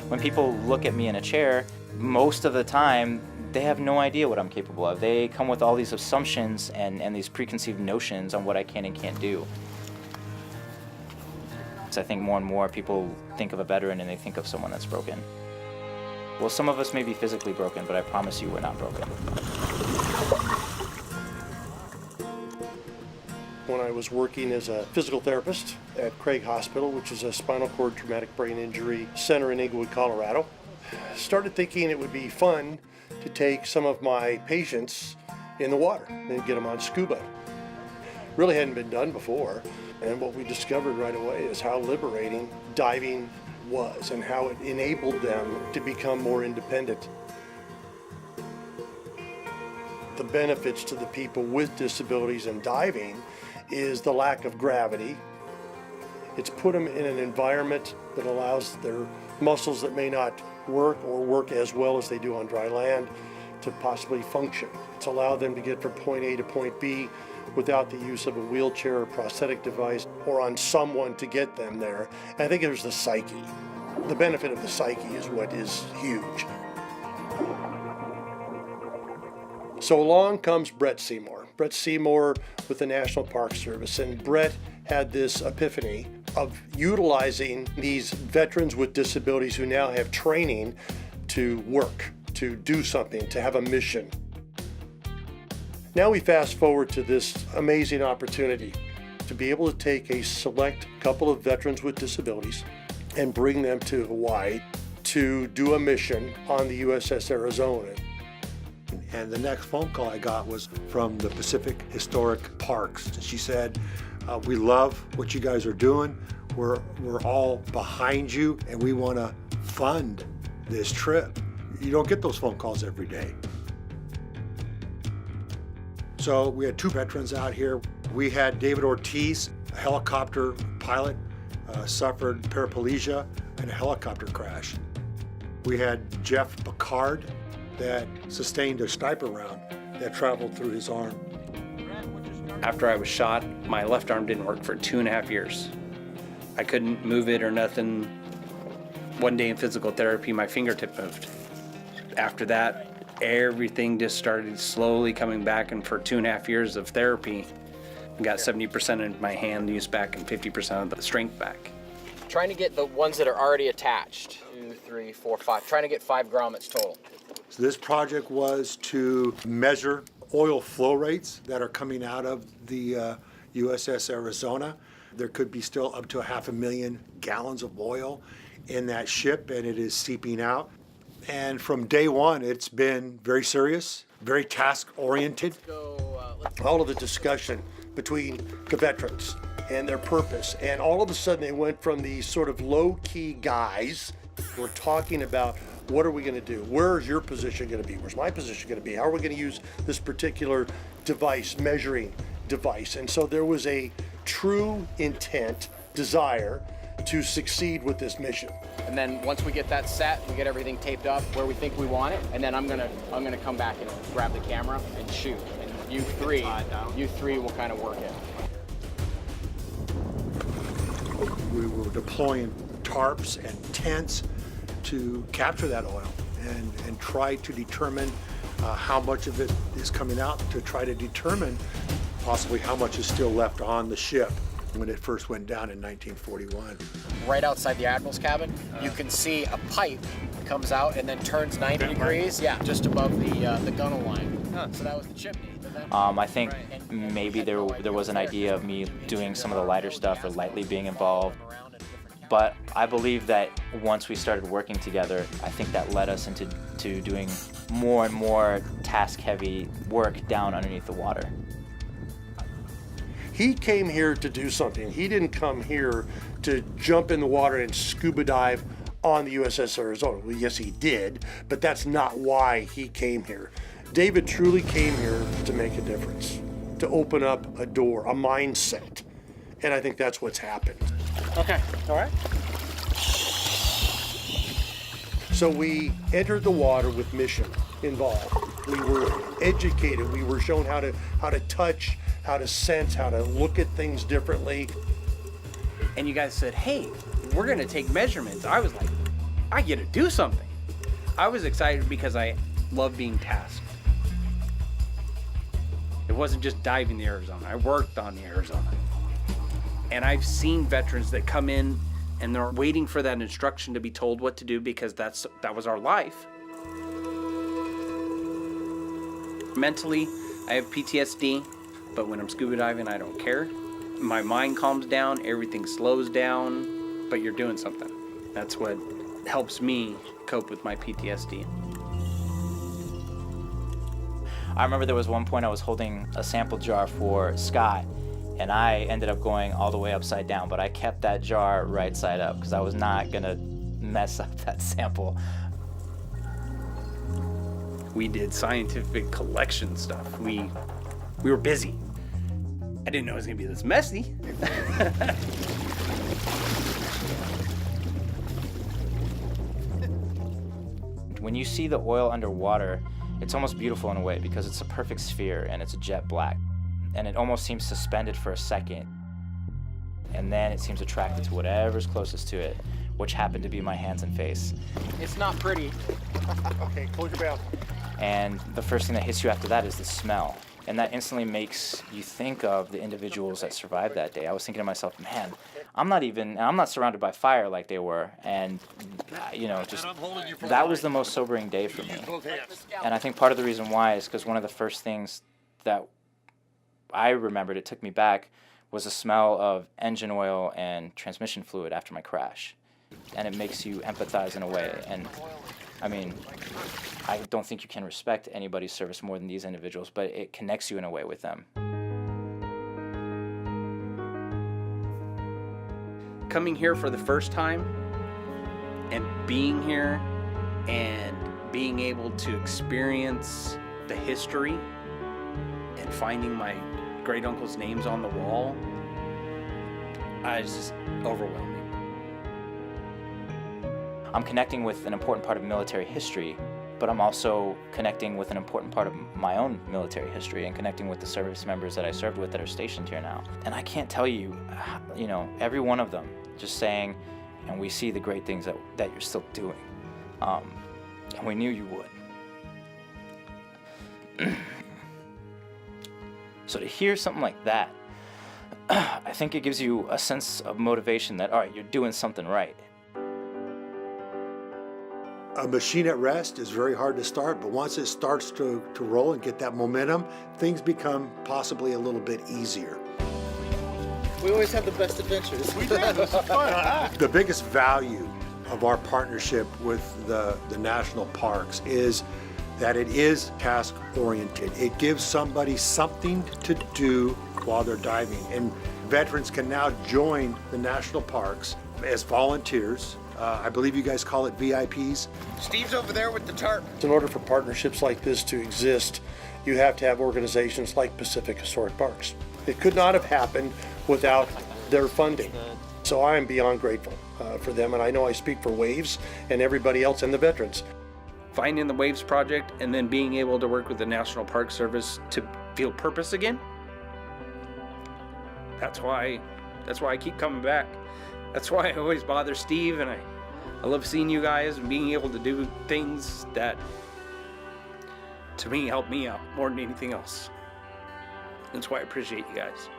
When people look at me in a chair, most of the time, they have no idea what I'm capable of. They come with all these assumptions and these preconceived notions on what I can and can't do. So I think more and more people think of a veteran and they think of someone that's broken. Well, some of us may be physically broken, but I promise you we're not broken. When I was working as a physical therapist at Craig Hospital, which is a spinal cord traumatic brain injury center in Inglewood, Colorado, started thinking it would be fun to take some of my patients in the water and get them on scuba. Really hadn't been done before, and what we discovered right away is how liberating diving was and how it enabled them to become more independent. The benefits to the people with disabilities in diving is the lack of gravity. It's put them in an environment that allows their muscles that may not work or work as well as they do on dry land to possibly function. It's allowed them to get from point A to point B without the use of a wheelchair or prosthetic device or on someone to get them there. And I think there's the psyche. The benefit of the psyche is what is huge. So along comes Brett Seymour. Brett Seymour with the National Park Service, and Brett had this epiphany of utilizing these veterans with disabilities who now have training to work, to do something, to have a mission. Now we fast forward to this amazing opportunity to be able to take a select couple of veterans with disabilities and bring them to Hawaii to do a mission on the USS Arizona. And the next phone call I got was from the Pacific Historic Parks. She said, we love what you guys are doing. We're all behind you, and we want to fund this trip. You don't get those phone calls every day. So we had two veterans out here. We had David Ortiz, a helicopter pilot, suffered paraplegia in a helicopter crash. We had Jeff Picard that sustained a sniper round that traveled through his arm. After I was shot, my left arm didn't work for 2.5 years. I couldn't move it or nothing. One day in physical therapy, my fingertip moved. After that, everything just started slowly coming back, and for 2.5 years of therapy, I got 70% of my hand use back and 50% of the strength back. Trying to get the ones that are already attached. 2, 3, 4, 5. Trying to get 5 grommets total. So this project was to measure oil flow rates that are coming out of the USS Arizona. There could be still up to 500,000 gallons of oil in that ship, and it is seeping out. And from day one, it's been very serious, very task-oriented. All of the discussion between the veterans and their purpose, and all of a sudden they went from these sort of low-key guys who were talking about what are we going to do? Where's your position going to be? Where's my position going to be? How are we going to use this particular device, measuring device? And so there was a true intent, desire to succeed with this mission. And then once we get that set, we get everything taped up where we think we want it, and then I'm gonna come back and grab the camera and shoot. And you three will kind of work it. We were deploying tarps and tents to capture that oil and try to determine how much of it is coming out, to try to determine possibly how much is still left on the ship when it first went down in 1941. Right outside the Admiral's cabin, you can see a pipe comes out and then turns 90 degrees, just above the gunnel line. So that was the chimney. I think maybe there was an idea of me doing some of the lighter stuff or lightly being involved. But I believe that once we started working together, I think that led us into doing more and more task-heavy work down underneath the water. He came here to do something. He didn't come here to jump in the water and scuba dive on the USS Arizona. Well, yes, he did, but that's not why he came here. David truly came here to make a difference, to open up a door, a mindset. And I think that's what's happened. Okay, all right. So we entered the water with mission involved. We were educated. We were shown how to touch, how to sense, how to look at things differently. And you guys said, hey, we're gonna take measurements. I was like, I get to do something. I was excited because I love being tasked. It wasn't just diving the Arizona. I worked on the Arizona. And I've seen veterans that come in and they're waiting for that instruction to be told what to do because that was our life. Mentally, I have PTSD, but when I'm scuba diving, I don't care. My mind calms down, everything slows down, but you're doing something. That's what helps me cope with my PTSD. I remember there was one point I was holding a sample jar for Scott, and I ended up going all the way upside down, but I kept that jar right side up because I was not gonna mess up that sample. We did scientific collection stuff. We were busy. I didn't know it was gonna be this messy. When you see the oil underwater, it's almost beautiful in a way because it's a perfect sphere and it's jet black. And it almost seems suspended for a second. And then it seems attracted to whatever's closest to it, which happened to be my hands and face. It's not pretty. Okay, close your mouth. And the first thing that hits you after that is the smell. And that instantly makes you think of the individuals that survived that day. I was thinking to myself, man, I'm not surrounded by fire like they were. And, just that was the most sobering day for me. And I think part of the reason why is because one of the first things that I remembered, it took me back, was the smell of engine oil and transmission fluid after my crash. And it makes you empathize in a way. And I mean, I don't think you can respect anybody's service more than these individuals, but it connects you in a way with them. Coming here for the first time and being here and being able to experience the history and finding my great uncle's names on the wall, it's just overwhelming. I'm connecting with an important part of military history, but I'm also connecting with an important part of my own military history and connecting with the service members that I served with that are stationed here now. And I can't tell you, every one of them just saying, and we see the great things that you're still doing. And we knew you would. So to hear something like that, I think it gives you a sense of motivation that, all right, you're doing something right. A machine at rest is very hard to start, but once it starts to roll and get that momentum, things become possibly a little bit easier. We always have the best adventures. We did. This is fun. The biggest value of our partnership with the national parks is that it is task-oriented. It gives somebody something to do while they're diving. And veterans can now join the national parks as volunteers. I believe you guys call it VIPs. Steve's over there with the tarp. In order for partnerships like this to exist, you have to have organizations like Pacific Historic Parks. It could not have happened without their funding. So I am beyond grateful for them, and I know I speak for Waves and everybody else and the veterans. Finding the Waves project and then being able to work with the National Park Service to feel purpose again. That's why I keep coming back. That's why I always bother Steve, and I love seeing you guys and being able to do things that, to me, help me out more than anything else. That's why I appreciate you guys.